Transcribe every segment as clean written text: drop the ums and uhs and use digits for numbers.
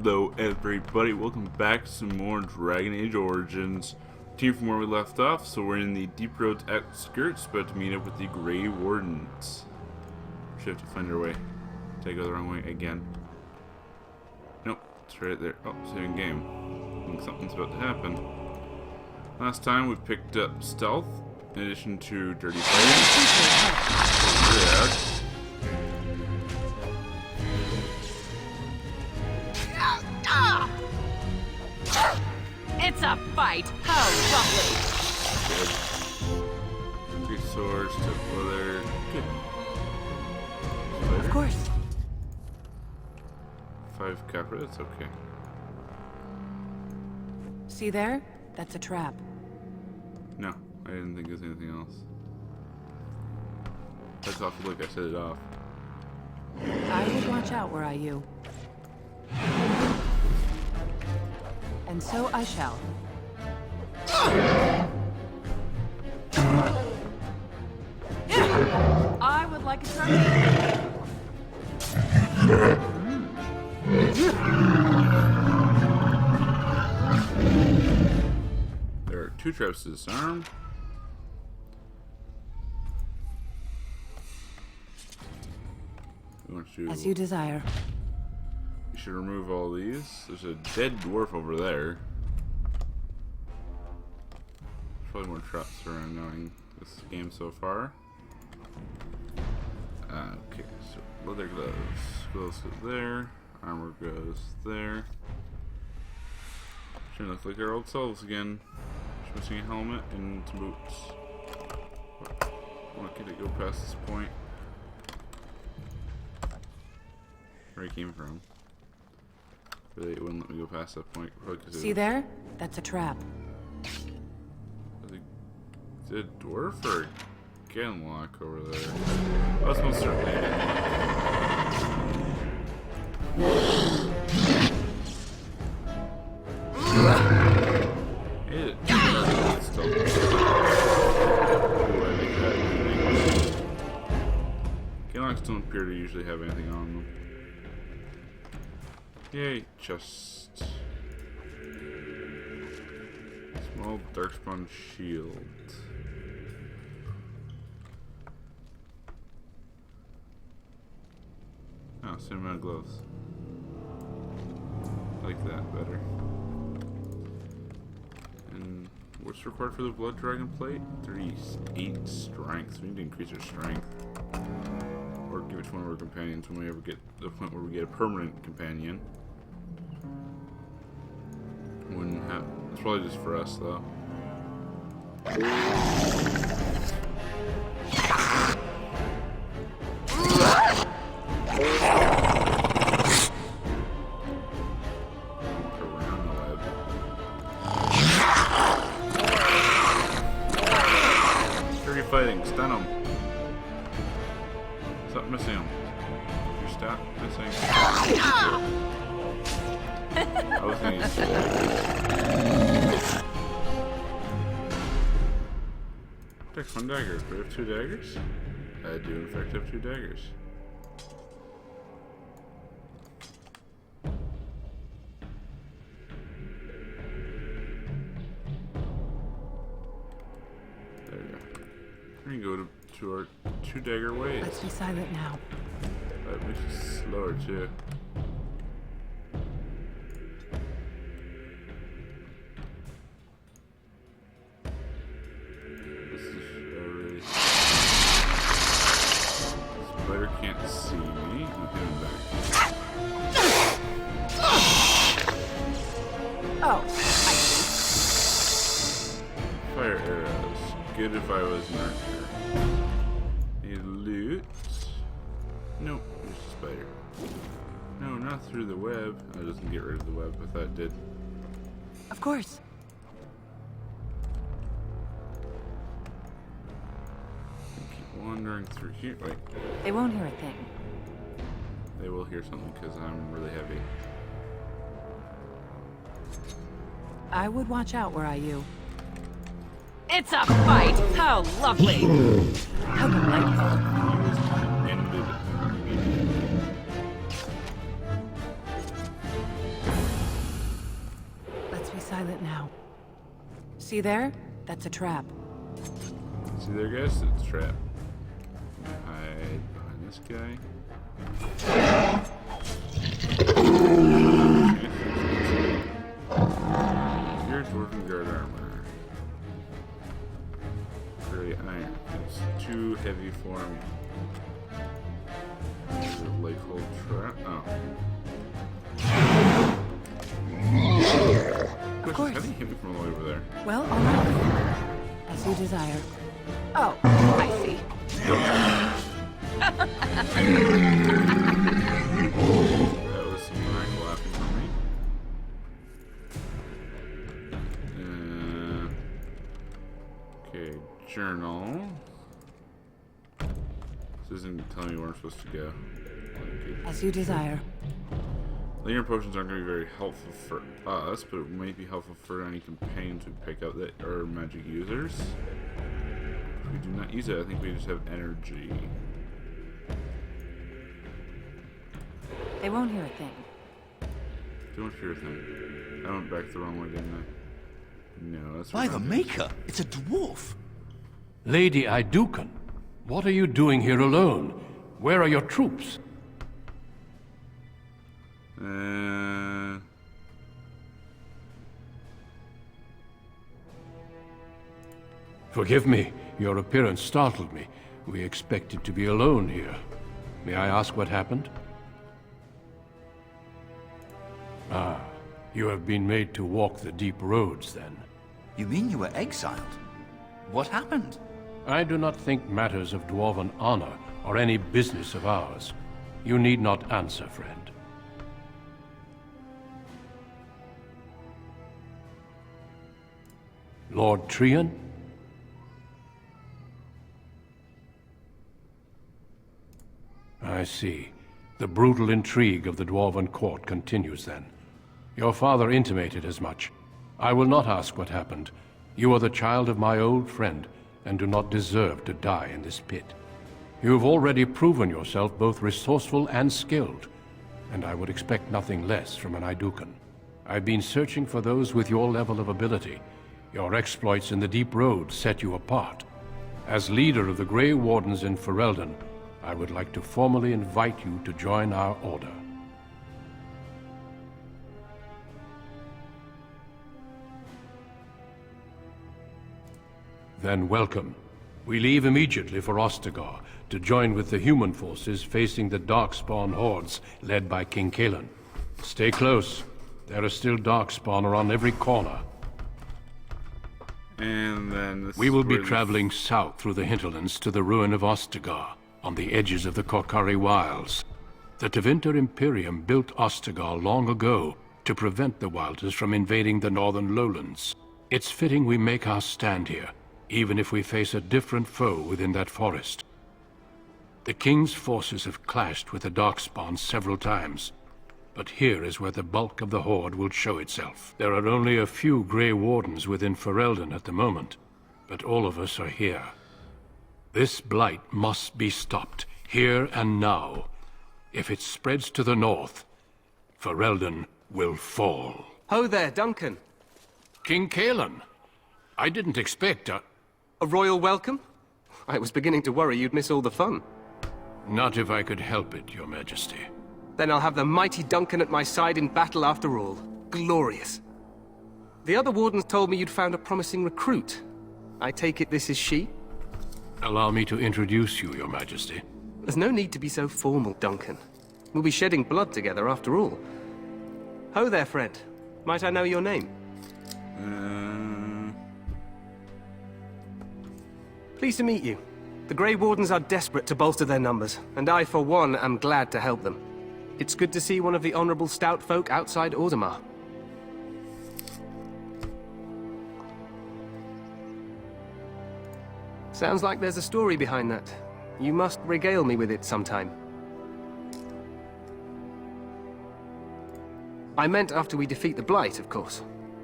Hello everybody, welcome back to some more Dragon Age Origins. Team from where we left off, so we're in the Deep Road's outskirts, about to meet up with the Grey Wardens. Should have to find our way. Did I go the wrong way again? Nope, it's right there. Oh, saving game. I think something's about to happen. Last time we picked up stealth, in addition to dirty fighting. It's a fight! How lovely! Good. 3 swords, took leather. Good. Of course. 5 copper, that's okay. See there? That's a trap. No, I didn't think there was anything else. That's awful, look, I set it off. I would watch out were I you. And so I shall. I would like a turkey. There are 2 traps to disarm. We want to. As you desire. We should remove all these. There's a dead dwarf over there. Probably more traps around knowing this game so far. Okay, so leather gloves. Gloves go there. Armor goes there. Should look like our old selves again. Just missing a helmet and some boots. I'm not gonna go past this point. Where I came from. But it wouldn't let me go past that point. See there? That's a trap. Is it a dwarf or a Genlock over there? Oh, it's most certainly a Genlocks don't appear to usually have anything on them. Yay, chest. Small darkspawn shield. Oh, same amount of gloves. I like that better. And what's required for the blood dragon plate? 38 strength. So we need to increase our strength. Or give it to one of our companions when we ever get to the point where we get a permanent companion. Wouldn't have. It's probably just for us though. Around the web. Dirty fighting, stun him. Stop missing him. Your stat missing. I was gonna use Takes 1 dagger. Do I have 2 daggers? I do in fact have 2 daggers. There we go. We can go to our 2 dagger ways. Let's be silent now. That makes it slower too. Spider can't see me. I'm getting back. Oh, I Fire arrows. Good if I was an archer. Need loot. Nope, there's a spider. No, not through the web. It doesn't get rid of the web, I thought it did. Of course. Keep wandering through here. Wait, They won't hear a thing. they will hear something because I'm really heavy. I would watch out were I you. It's a fight! How lovely! How delightful! Ended. silent now. See there? That's a trap. See there, guys? It's a trap. Hide behind this guy. Your dwarven guard armor. Gray iron. It's too heavy for me. Is it like hold trap? Oh. Of course. How did you hit me from all the way over there? Well, all right. As you desire. Oh, I see. That was some nice laughing from me. Okay, journal. This isn't telling me where I'm supposed to go. As you desire. Lingering potions aren't going to be very helpful for us, but it might be helpful for any companions we pick up that are magic users. If we do not use it, I think we just have energy. They won't hear a thing. Don't hear a thing. I went back the wrong way, didn't I? No, that's By the wrong. Maker, it's a dwarf. Lady Idukan, what are you doing here alone? Where are your troops? Forgive me, your appearance startled me. We expected to be alone here. May I ask what happened? Ah, you have been made to walk the deep roads, then. You mean you were exiled? What happened? I do not think matters of dwarven honor are any business of ours. You need not answer, friend. Lord Trian? I see. The brutal intrigue of the Dwarven court continues then. Your father intimated as much. I will not ask what happened. You are the child of my old friend, and do not deserve to die in this pit. You have already proven yourself both resourceful and skilled, and I would expect nothing less from an Idukan. I've been searching for those with your level of ability. Your exploits in the Deep Road set you apart. As leader of the Grey Wardens in Ferelden, I would like to formally invite you to join our order. Then welcome. We leave immediately for Ostagar to join with the human forces facing the Darkspawn hordes led by King Kaelan. Stay close. There are still Darkspawn around every corner. And then We will be traveling south through the hinterlands to the ruin of Ostagar, on the edges of the Korcari Wilds. The Tevinter Imperium built Ostagar long ago to prevent the Wilders from invading the northern lowlands. It's fitting we make our stand here, even if we face a different foe within that forest. The King's forces have clashed with the Darkspawn several times, but here is where the bulk of the Horde will show itself. There are only a few Grey Wardens within Ferelden at the moment, but all of us are here. This blight must be stopped, here and now. If it spreads to the north, Ferelden will fall. Ho there, Duncan. King Kaelan, I didn't expect A royal welcome? I was beginning to worry you'd miss all the fun. Not if I could help it, Your Majesty. Then I'll have the mighty Duncan at my side in battle after all. Glorious. The other wardens told me you'd found a promising recruit. I take it this is she? Allow me to introduce you, Your Majesty. There's no need to be so formal, Duncan. We'll be shedding blood together after all. Ho there, friend. Might I know your name? Pleased to meet you. The Grey Wardens are desperate to bolster their numbers, and I, for one, am glad to help them. It's good to see one of the honorable stout folk outside Orzammar. Sounds like there's a story behind that. You must regale me with it sometime. I meant after we defeat the Blight, of course.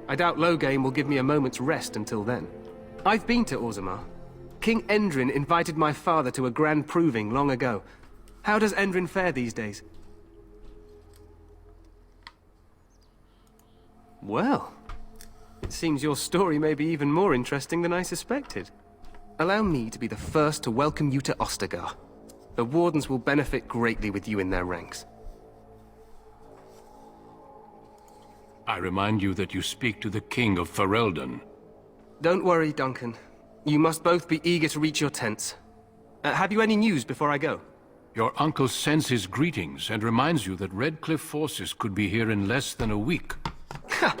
I doubt Loghain will give me a moment's rest until then. I've been to Orzammar. King Endrin invited my father to a grand proving long ago. How does Endrin fare these days? Well, It seems your story may be even more interesting than I suspected. Allow me to be the first to welcome you to Ostagar. The Wardens will benefit greatly with you in their ranks. I remind you that you speak to the King of Ferelden. Don't worry, Duncan. You must both be eager to reach your tents. Have you any news before I go? Your uncle sends his greetings and reminds you that Redcliffe forces could be here in less than a week. Ha!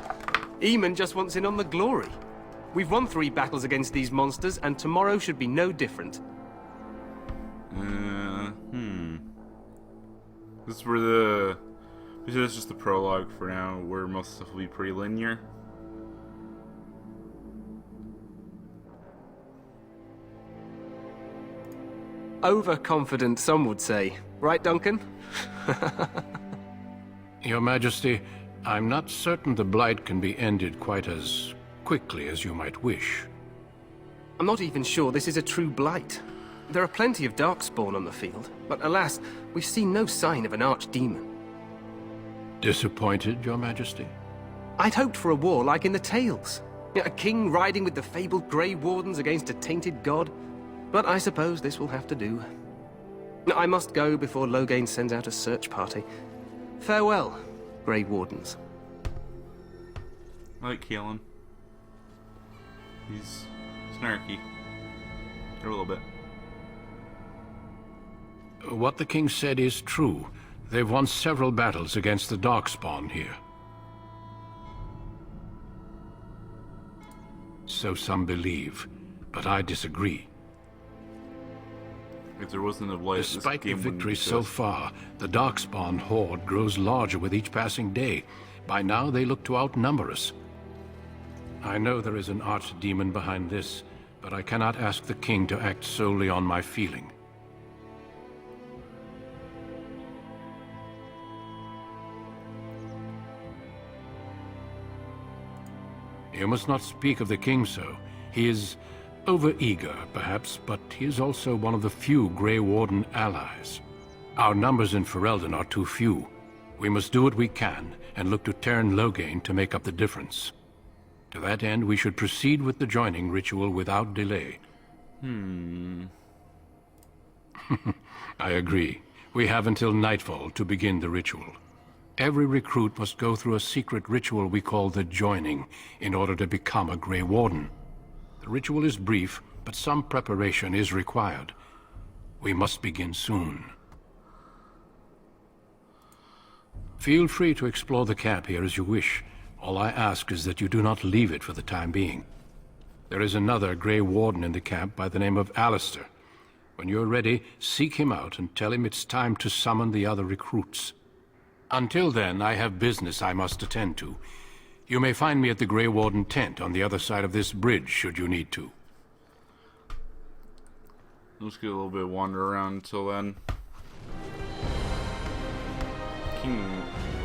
Eamon just wants in on the glory. We've won 3 battles against these monsters, and tomorrow should be no different. This is where the... This is just the prologue for now, where most stuff will be pretty linear. Overconfident, some would say. Right, Duncan? Your Majesty, I'm not certain the Blight can be ended quite as quickly as you might wish. I'm not even sure this is a true blight. There are plenty of Darkspawn on the field, but alas, we've seen no sign of an archdemon. Disappointed, Your Majesty? I'd hoped for a war like in the tales. A king riding with the fabled Grey Wardens against a tainted god. But I suppose this will have to do. I must go before Loghain sends out a search party. Farewell, Grey Wardens. I like Kalen. He's snarky. A little bit. What the king said is true. They've won several battles against the Darkspawn here. So some believe, but I disagree. If there wasn't a blight, Despite the victory so far, the Darkspawn horde grows larger with each passing day. By now, they look to outnumber us. I know there is an archdemon behind this, but I cannot ask the king to act solely on my feeling. You must not speak of the king so. He is overeager, perhaps, but he is also one of the few Grey Warden allies. Our numbers in Ferelden are too few. We must do what we can, and look to Teyrn Loghain to make up the difference. To that end, we should proceed with the joining ritual without delay. I agree. We have until nightfall to begin the ritual. Every recruit must go through a secret ritual we call the joining in order to become a Grey Warden. The ritual is brief, but some preparation is required. We must begin soon. Feel free to explore the camp here as you wish. All I ask is that you do not leave it for the time being. There is another Grey Warden in the camp by the name of Alistair. When you're ready, seek him out and tell him it's time to summon the other recruits. Until then, I have business I must attend to. You may find me at the Grey Warden tent on the other side of this bridge, should you need to. Let's get a little bit of wander around until then.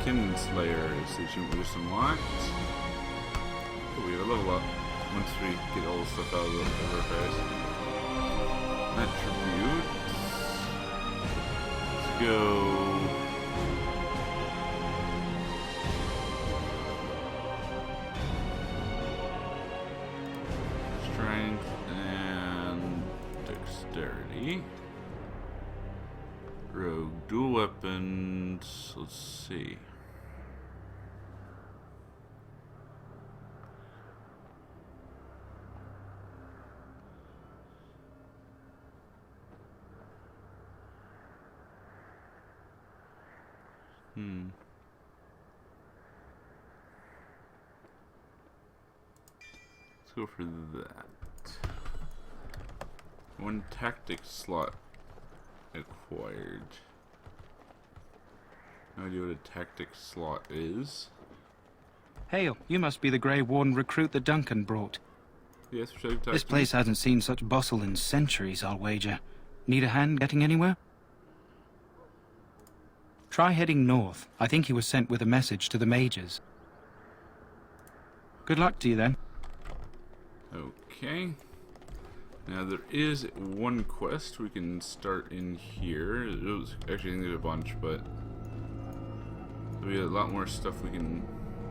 Kinslayer is Agent Wisdom locked. Oh, we have a level up once we get all the stuff out of our face. Attributes. Let's go. Strength and dexterity. Rogue dual weapons. Let's see. Let's go for that. One tactic slot acquired. No idea what a tactic slot is. Hail, you must be the Grey Warden recruit that Duncan brought. Yes, which I've This place hasn't seen such bustle in centuries, I'll wager. Need a hand getting anywhere? Try heading north. I think he was sent with a message to the mages. Good luck to you then. Okay. Now there is one quest we can start in here. It was actually I think there's a bunch, but there'll be a lot more stuff we can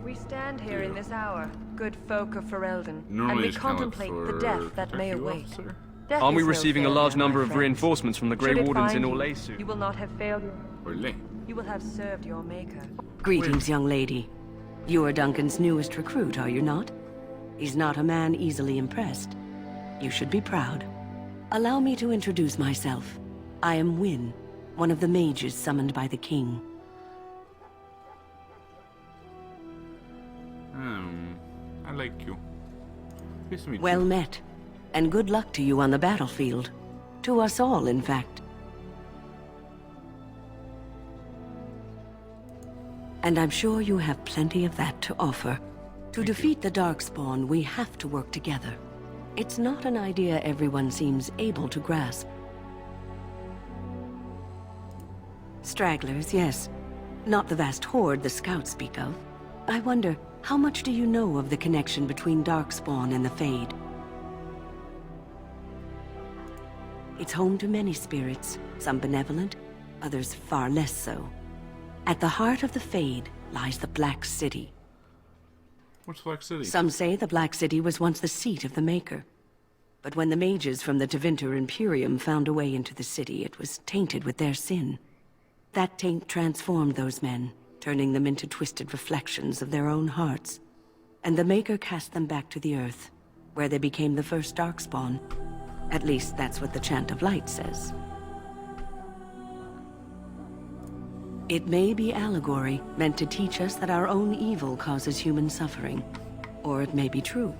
We stand here in this hour, good folk of Ferelden, and Normally we it's kinda like contemplate for the death that may curfew await. officer. Death Aren't we is no receiving a failure, large number my of friends. reinforcements from the Grey Should it Wardens in find Orlais you, soon? you will not have failed. Orlais. You will have served your maker. Greetings, young lady. You are Duncan's newest recruit, are you not? He's not a man easily impressed. You should be proud. Allow me to introduce myself. I am Wynne, one of the mages summoned by the king. I like you. Nice to meet Well you. met. And good luck to you on the battlefield. To us all, in fact. And I'm sure you have plenty of that to offer. To defeat the Darkspawn, we have to work together. It's not an idea everyone seems able to grasp. Stragglers, yes. Not the vast horde the scouts speak of. I wonder, how much do you know of the connection between Darkspawn and the Fade? It's home to many spirits, some benevolent, others far less so. At the heart of the Fade lies the Black City. What's Black City? Some say the Black City was once the seat of the Maker. But when the mages from the Tevinter Imperium found a way into the city, it was tainted with their sin. That taint transformed those men, turning them into twisted reflections of their own hearts. And the Maker cast them back to the Earth, where they became the first Darkspawn. At least that's what the Chant of Light says. It may be allegory, meant to teach us that our own evil causes human suffering. Or it may be true.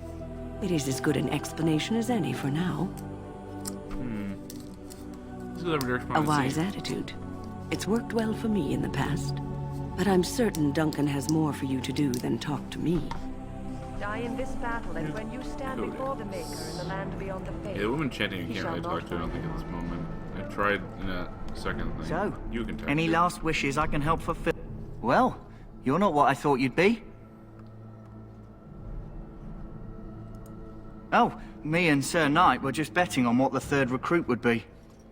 It is as good an explanation as any for now. This is every Darkspawn A I've wise seen. attitude. It's worked well for me in the past. But I'm certain Duncan has more for you to do than talk to me. Die in this battle, and when you stand Good. before the Maker in the land beyond the Fade. Yeah, the woman chanting you He can't shall really not talk to, I don't find think, at this moment. I tried in a second thing. So, You can talk any to. last wishes I can help fulfill? Well, you're not what I thought you'd be. Oh, me and Sir Knight were just betting on what the third recruit would be.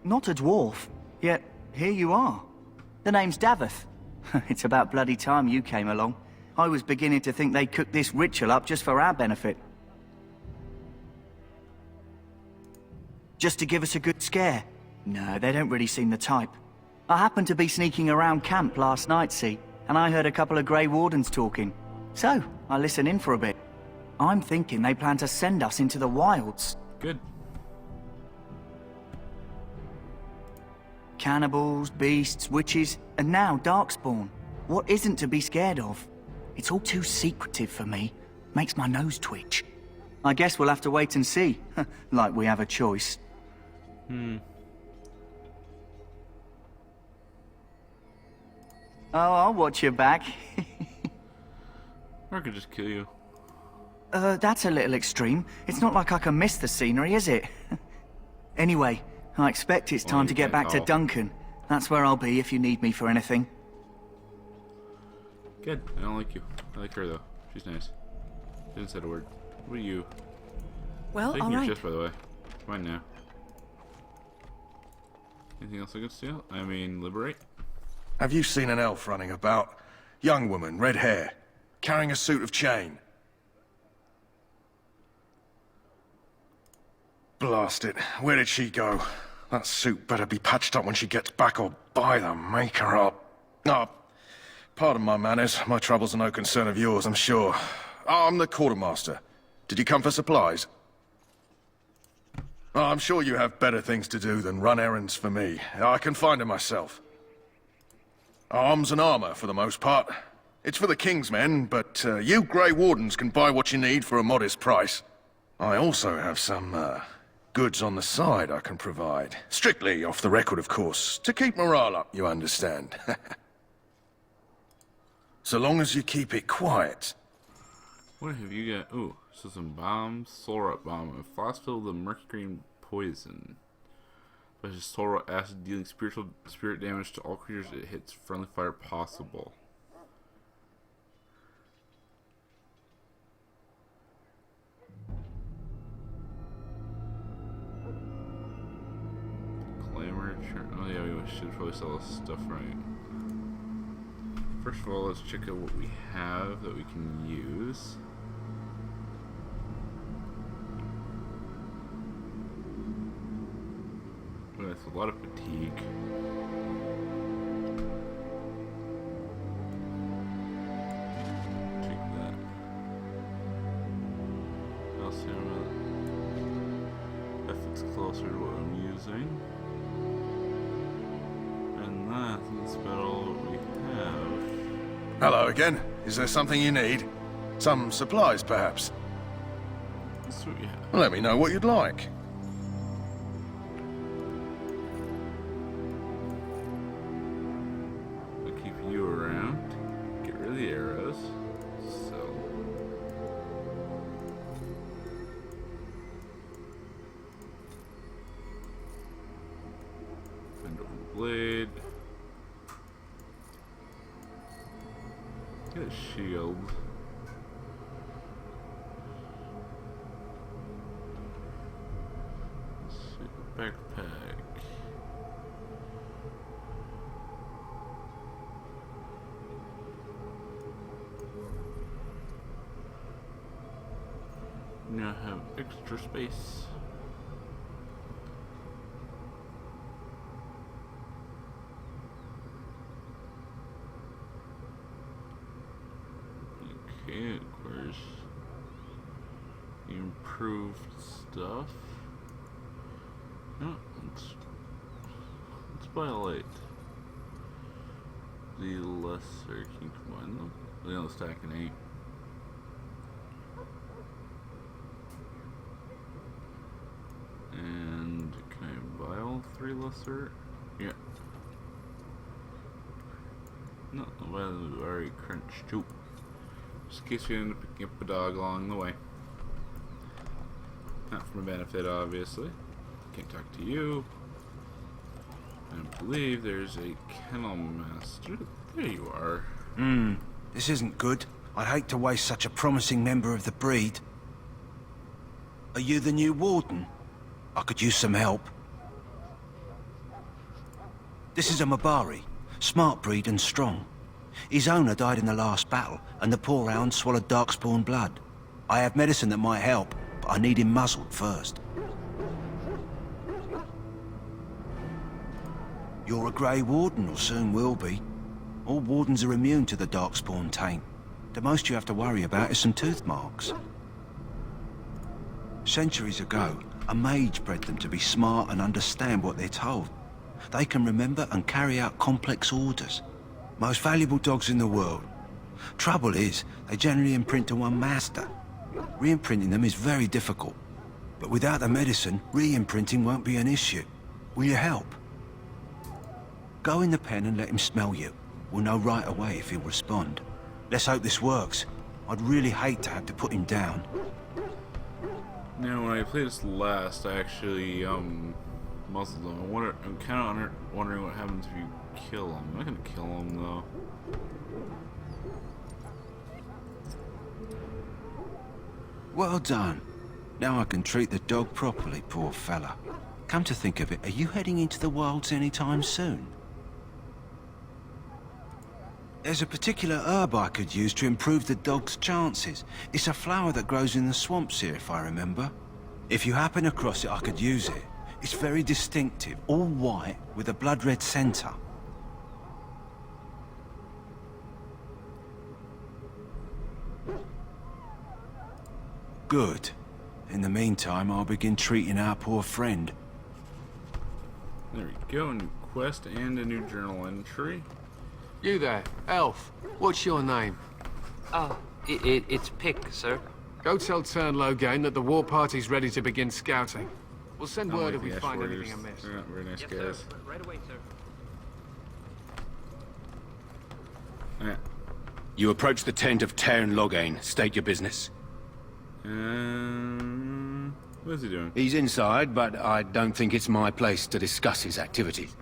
Not a dwarf, yet here you are. The name's Daveth. It's about bloody time you came along. I was beginning to think they cooked this ritual up just for our benefit. Just to give us a good scare. No, they don't really seem the type. I happened to be sneaking around camp last night, see, and I heard a couple of Grey Wardens talking. So, I listened in for a bit. I'm thinking they plan to send us into the wilds. Good. Cannibals, beasts, witches, and now Darkspawn. What isn't to be scared of? It's all too secretive for me. Makes my nose twitch. I guess we'll have to wait and see. Like we have a choice. Oh, I'll watch your back. Or I could just kill you. That's a little extreme. It's not like I can miss the scenery, is it? Anyway, I expect it's Well, time you to get can't back to call. Duncan. That's where I'll be if you need me for anything. Good. I don't like you. I like her, though. She's nice. She didn't say a word. What are you? Well, Taking all your right. chest, by the way. It's mine now. Anything else I can steal? I mean, liberate? Have you seen an elf running about? Young woman, red hair, carrying a suit of chain. Blast it. Where did she go? That suit better be patched up when she gets back, or by the maker up. Ah, pardon my manners. My troubles are no concern of yours, I'm sure. I'm the quartermaster. Did you come for supplies? Oh, I'm sure you have better things to do than run errands for me. I can find them myself. Arms and armor, for the most part. It's for the King's men, but you Grey Wardens can buy what you need for a modest price. I also have some, goods on the side I can provide. Strictly off the record, of course. To keep morale up, you understand. So long as you keep it quiet. What have you got? Ooh, so some bombs. Solar up bomb. A fossil with a murky green poison. But it's solar acid dealing spirit damage to all creatures it hits. Friendly fire possible. Clamor. Oh yeah, we should probably sell this stuff right. First of all, let's check out what we have that we can use. Oh, that's a lot of fatigue. Take that. I'll see if it's closer to what I'm using. And that's about all that we have. Hello again. Is there something you need? Some supplies, perhaps? That's what we have. Let me know what you'd like. I'll keep you around. Get rid of the arrows. So. Find over the blade. Get a shield. Let's see, backpack. Now have extra space. Okay, of course. Improved stuff. No, let's buy a light. The lesser can combine them. They only stack an 8. And can I buy all 3 lesser? Yeah. No, well, already crunched too. Just in case we end up picking up a dog along the way. Not for my benefit, obviously. Can't talk to you. I believe there's a kennel master. There you are. This isn't good. I'd hate to waste such a promising member of the breed. Are you the new warden? I could use some help. This is a Mabari. Smart breed and strong. His owner died in the last battle, and the poor hound swallowed darkspawn blood. I have medicine that might help, but I need him muzzled first. You're a Grey Warden, or soon will be. All wardens are immune to the darkspawn taint. The most you have to worry about is some tooth marks. Centuries ago, a mage bred them to be smart and understand what they're told. They can remember and carry out complex orders. Most valuable dogs in the world. Trouble is, they generally imprint to one master. Re-imprinting them is very difficult. But without the medicine, re-imprinting won't be an issue. Will you help? Go in the pen and let him smell you. We'll know right away if he'll respond. Let's hope this works. I'd really hate to have to put him down. Now, when I played this last, I actually, muzzled him. I'm kind of wondering what happens if you kill him. I'm not gonna kill him, though. Well done. Now I can treat the dog properly, poor fella. Come to think of it, are you heading into the wilds anytime soon? There's a particular herb I could use to improve the dog's chances. It's a flower that grows in the swamps here, if I remember. If you happen across it, I could use it. It's very distinctive, all white, with a blood-red centre. Good. In the meantime, I'll begin treating our poor friend. There we go, a new quest and a new journal entry. You there, elf. What's your name? Oh, it's Pick, sir. Go tell Turn Loghain that the war party's ready to begin scouting. We'll send I word like if we the find Ashwarders. anything amiss. They're not very nice Yes, guys. sir. Right away, sir. Yeah. You approach the tent of Turn Loghain. State your business. What is he doing? He's inside, but I don't think it's my place to discuss his activities.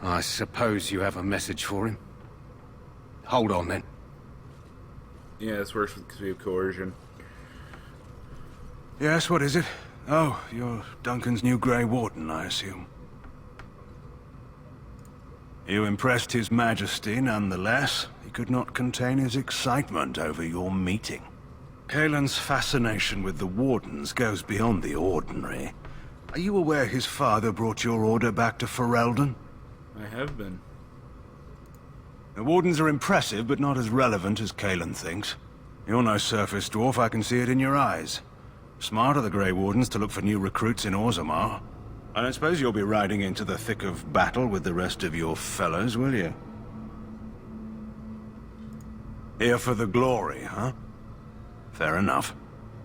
I suppose you have a message for him? Hold on, then. Yeah, this works because we have coercion. Yes, what is it? Oh, you're Duncan's new Grey Warden, I assume. You impressed His Majesty nonetheless. He could not contain his excitement over your meeting. Kaelin's fascination with the Wardens goes beyond the ordinary. Are you aware his father brought your order back to Ferelden? I have been. The Wardens are impressive, but not as relevant as Kaelin thinks. You're no surface dwarf, I can see it in your eyes. Smart of the Grey Wardens to look for new recruits in Orzammar. I don't suppose you'll be riding into the thick of battle with the rest of your fellows, will you? Here for the glory, huh? Fair enough.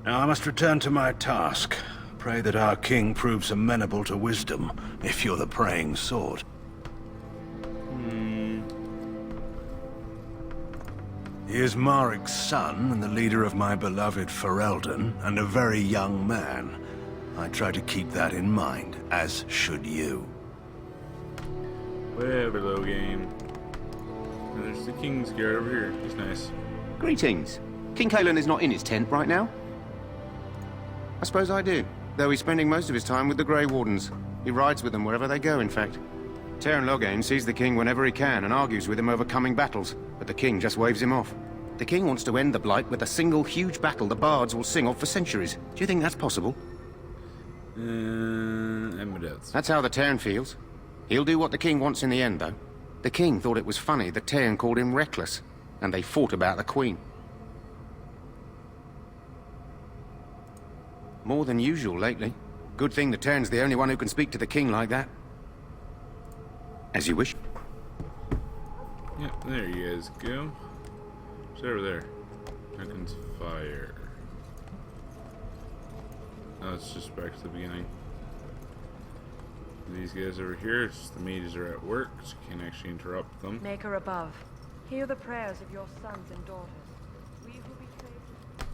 Now I must return to my task. Pray that our king proves amenable to wisdom, if you're the praying sort. He is Marik's son, and the leader of my beloved Ferelden, and a very young man. I try to keep that in mind, as should you. Whatever, low game. And there's the King's Guard over here. He's nice. Greetings. King Kaelin is not in his tent right now? I suppose I do, though he's spending most of his time with the Grey Wardens. He rides with them wherever they go, in fact. Teyrn Loghain sees the king whenever he can and argues with him over coming battles, but the king just waves him off. The king wants to end the Blight with a single huge battle the bards will sing of for centuries. Do you think that's possible? I'm doubts. That's how the Teyrn feels. He'll do what the king wants in the end, though. The king thought it was funny that Teyrn called him reckless, and they fought about the queen. More than usual lately. Good thing the Teyrn's the only one who can speak to the king like that. As you wish. Yep, there you guys go. It's over there. Duncan's fire. Oh, it's just back to the beginning. These guys over here, it's just the mages are at work, so you can't actually interrupt them. Maker above, hear the prayers of your sons and daughters. We who betrayed...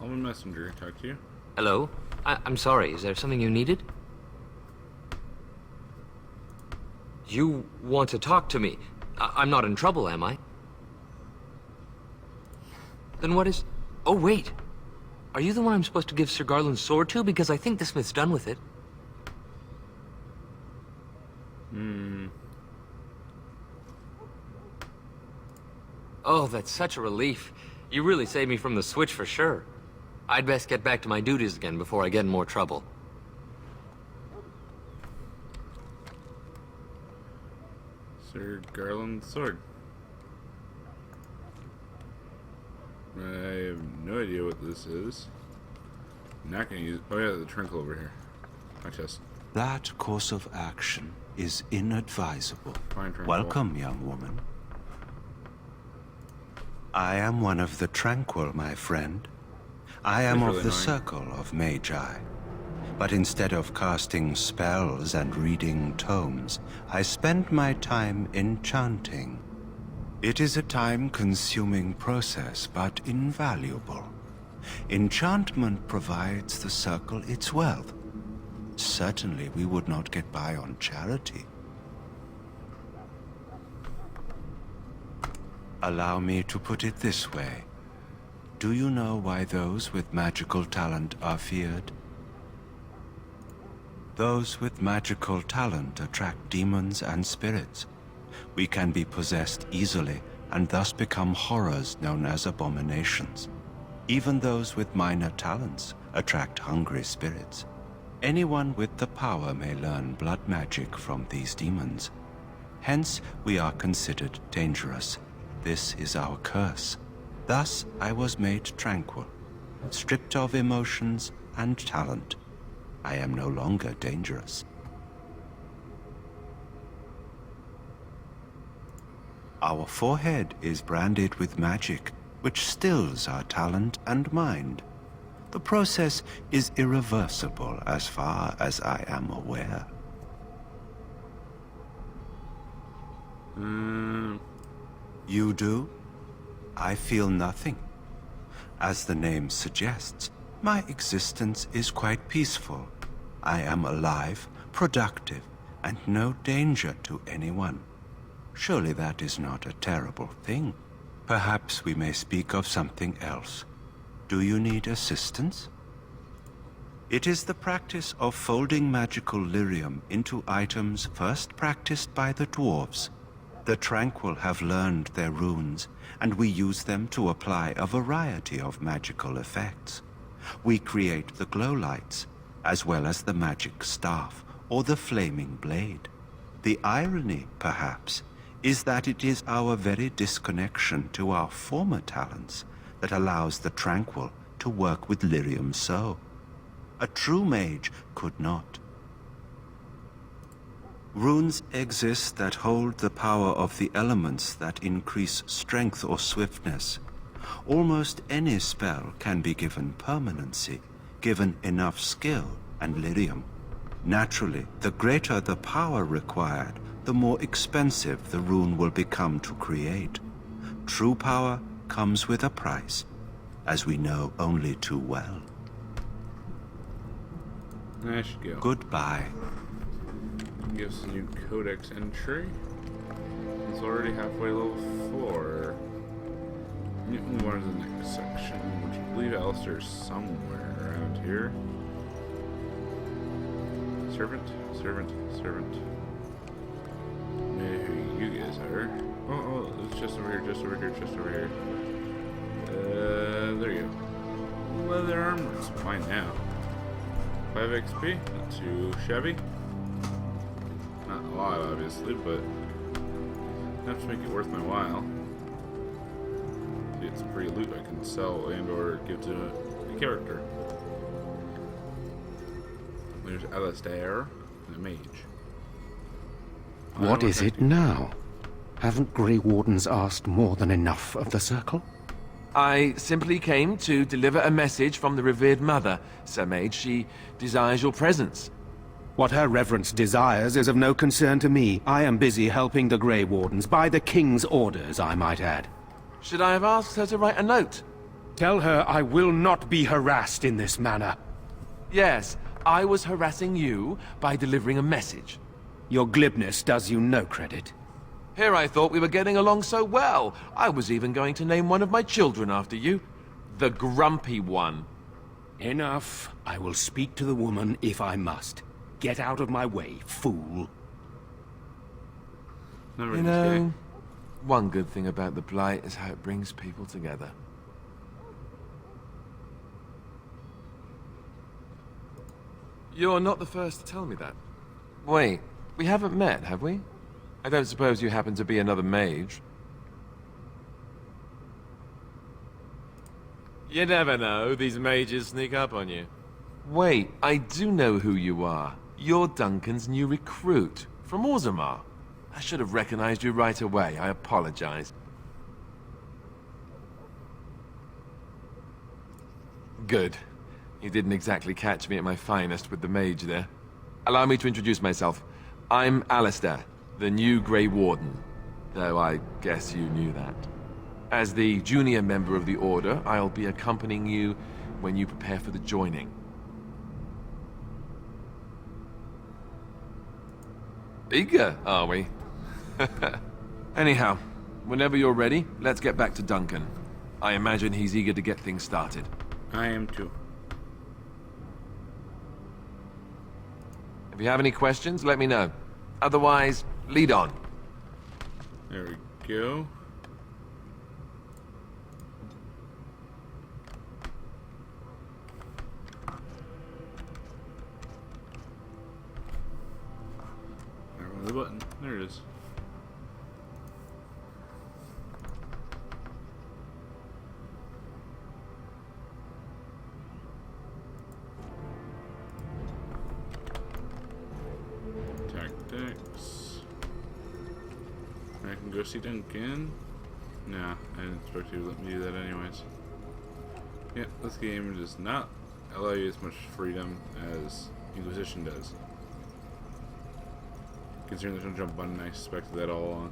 I'm a messenger. Talk to you. Hello? I'm sorry, is there something you needed? You want to talk to me? I'm not in trouble, am I? Then what is... Oh, wait. Are you the one I'm supposed to give Sir Garland's sword to? Because I think the smith's done with it. Oh, that's such a relief. You really saved me from the switch for sure. I'd best get back to my duties again before I get in more trouble. Sir Garland's sword. I have no idea what this is. I'm not gonna use... Oh yeah, the trinkle over here. My chest. That course of action is inadvisable. Fine, trinkle. Welcome, young woman. I am one of the tranquil, my friend. I am That's of really the annoying. circle of Magi. But instead of casting spells and reading tomes, I spend my time enchanting. It is a time-consuming process, but invaluable. Enchantment provides the circle its wealth. Certainly we would not get by on charity. Allow me to put it this way. Do you know why those with magical talent are feared? Those with magical talent attract demons and spirits. We can be possessed easily, and thus become horrors known as abominations. Even those with minor talents attract hungry spirits. Anyone with the power may learn blood magic from these demons. Hence, we are considered dangerous. This is our curse. Thus, I was made tranquil, stripped of emotions and talent. I am no longer dangerous. Our forehead is branded with magic, which stills our talent and mind. The process is irreversible as far as I am aware. You do? I feel nothing. As the name suggests, my existence is quite peaceful. I am alive, productive, and no danger to anyone. Surely that is not a terrible thing. Perhaps we may speak of something else. Do you need assistance? It is the practice of folding magical lyrium into items first practiced by the dwarves. The Tranquil have learned their runes, and we use them to apply a variety of magical effects. We create the glow lights, as well as the magic staff, or the flaming blade. The irony, perhaps, is that it is our very disconnection to our former talents that allows the Tranquil to work with lyrium so. A true mage could not. Runes exist that hold the power of the elements that increase strength or swiftness. Almost any spell can be given permanency, given enough skill and lyrium. Naturally, the greater the power required, the more expensive the rune will become to create. True power comes with a price, as we know only too well. I should go. Goodbye. Give us a new codex entry. It's already halfway level 4. Move on to the next section, which I believe Alistair is somewhere around here. Servant, servant, servant. Know who you guys are. Oh, it's just over here, just over here, just over here. There you go. Leather armor, it's fine now. 5 XP, not too shabby. Not a lot, obviously, but enough to make it worth my while. Get some free loot I can sell and or give to a character. There's Alistair, and a mage. What is it now? Haven't Grey Wardens asked more than enough of the Circle? I simply came to deliver a message from the revered mother, Sir Mage. She desires your presence. What her reverence desires is of no concern to me. I am busy helping the Grey Wardens, by the King's orders, I might add. Should I have asked her to write a note? Tell her I will not be harassed in this manner. Yes, I was harassing you by delivering a message. Your glibness does you no credit. Here I thought we were getting along so well. I was even going to name one of my children after you. The Grumpy One. Enough. I will speak to the woman if I must. Get out of my way, fool. You know, one good thing about the Blight is how it brings people together. You're not the first to tell me that. Wait, we haven't met, have we? I don't suppose you happen to be another mage. You never know, these mages sneak up on you. Wait, I do know who you are. You're Duncan's new recruit, from Orzammar. I should have recognized you right away, I apologize. Good. You didn't exactly catch me at my finest with the mage there. Allow me to introduce myself. I'm Alistair, the new Grey Warden, though I guess you knew that. As the junior member of the Order, I'll be accompanying you when you prepare for the joining. Eager, are we? Anyhow, whenever you're ready, let's get back to Duncan. I imagine he's eager to get things started. I am too. If you have any questions, let me know. Otherwise, lead on. There we go. Where's the button? There it is. Tactics. I can go see Duncan. Nah, I didn't expect you to let me do that anyways. Yeah, this game does not allow you as much freedom as Inquisition does. Considering there's no jump button, I expected that all along.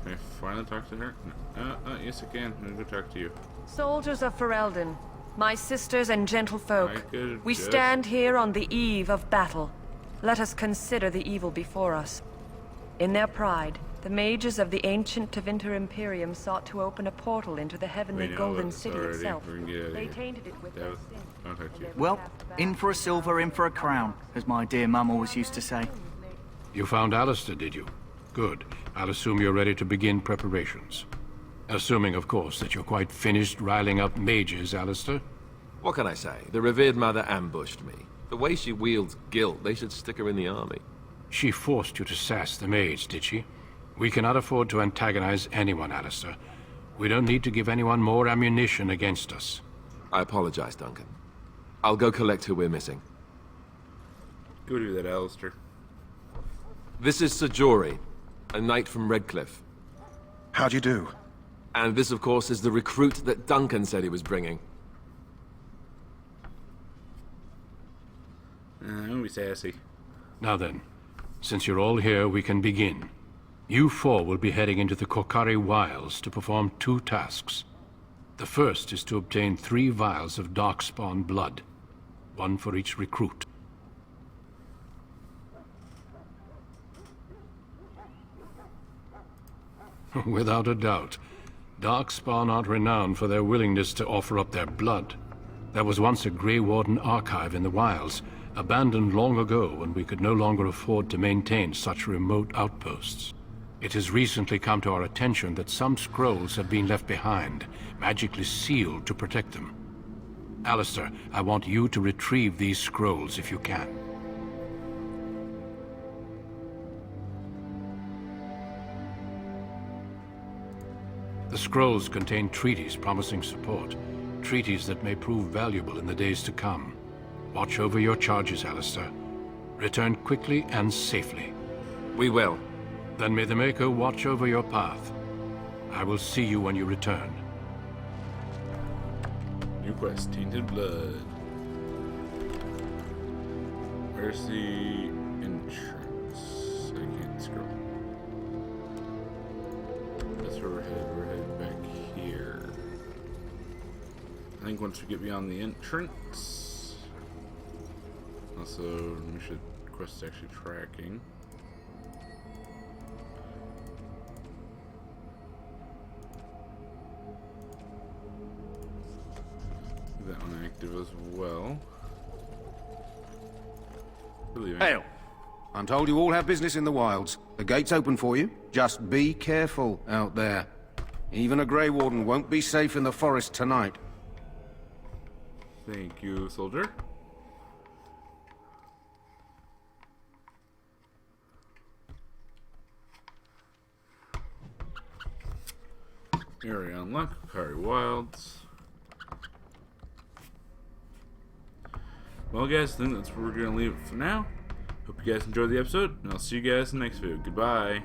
Can I finally talk to her? No. Yes I can. I'm gonna go talk to you. Soldiers of Ferelden, my sisters and gentlefolk, we just stand here on the eve of battle. Let us consider the evil before us. In their pride, The mages of the ancient Tevinter Imperium sought to open a portal into the heavenly Golden City itself. They tainted it with their sin. Well, in for a silver, in for a crown, as my dear mum always used to say. You found Alistair, did you? Good. I'll assume you're ready to begin preparations. Assuming, of course, that you're quite finished riling up mages, Alistair. What can I say? The revered mother ambushed me. The way she wields guilt, they should stick her in the army. She forced you to sass the mage, did she? We cannot afford to antagonize anyone, Alistair. We don't need to give anyone more ammunition against us. I apologize, Duncan. I'll go collect who we're missing. Go do that, Alistair. This is Sir Jory, a knight from Redcliffe. How'd you do? And this, of course, is the recruit that Duncan said he was bringing. Don't be sassy. Now then, since you're all here, we can begin. You four will be heading into the Korkari Wilds to perform 2 tasks. The first is to obtain 3 vials of Darkspawn blood, 1 for each recruit. Without a doubt, Darkspawn aren't renowned for their willingness to offer up their blood. There was once a Grey Warden archive in the wilds, abandoned long ago when we could no longer afford to maintain such remote outposts. It has recently come to our attention that some scrolls have been left behind, magically sealed to protect them. Alistair, I want you to retrieve these scrolls if you can. The scrolls contain treaties promising support, treaties that may prove valuable in the days to come. Watch over your charges, Alistair. Return quickly and safely. We will. Then may the Maker watch over your path. I will see you when you return. New quest, Tainted Blood. Where's the entrance? I can't scroll. That's where we're headed. We're headed back here. I think once we get beyond the entrance. Also, we should quest actually tracking. That one active as well. Hail! I'm told you all have business in the wilds. The gate's open for you. Just be careful out there. Even a Grey Warden won't be safe in the forest tonight. Thank you, soldier. Area unlocked, Korkari Wilds. Well guys, I think that's where we're going to leave it for now. Hope you guys enjoyed the episode, and I'll see you guys in the next video. Goodbye.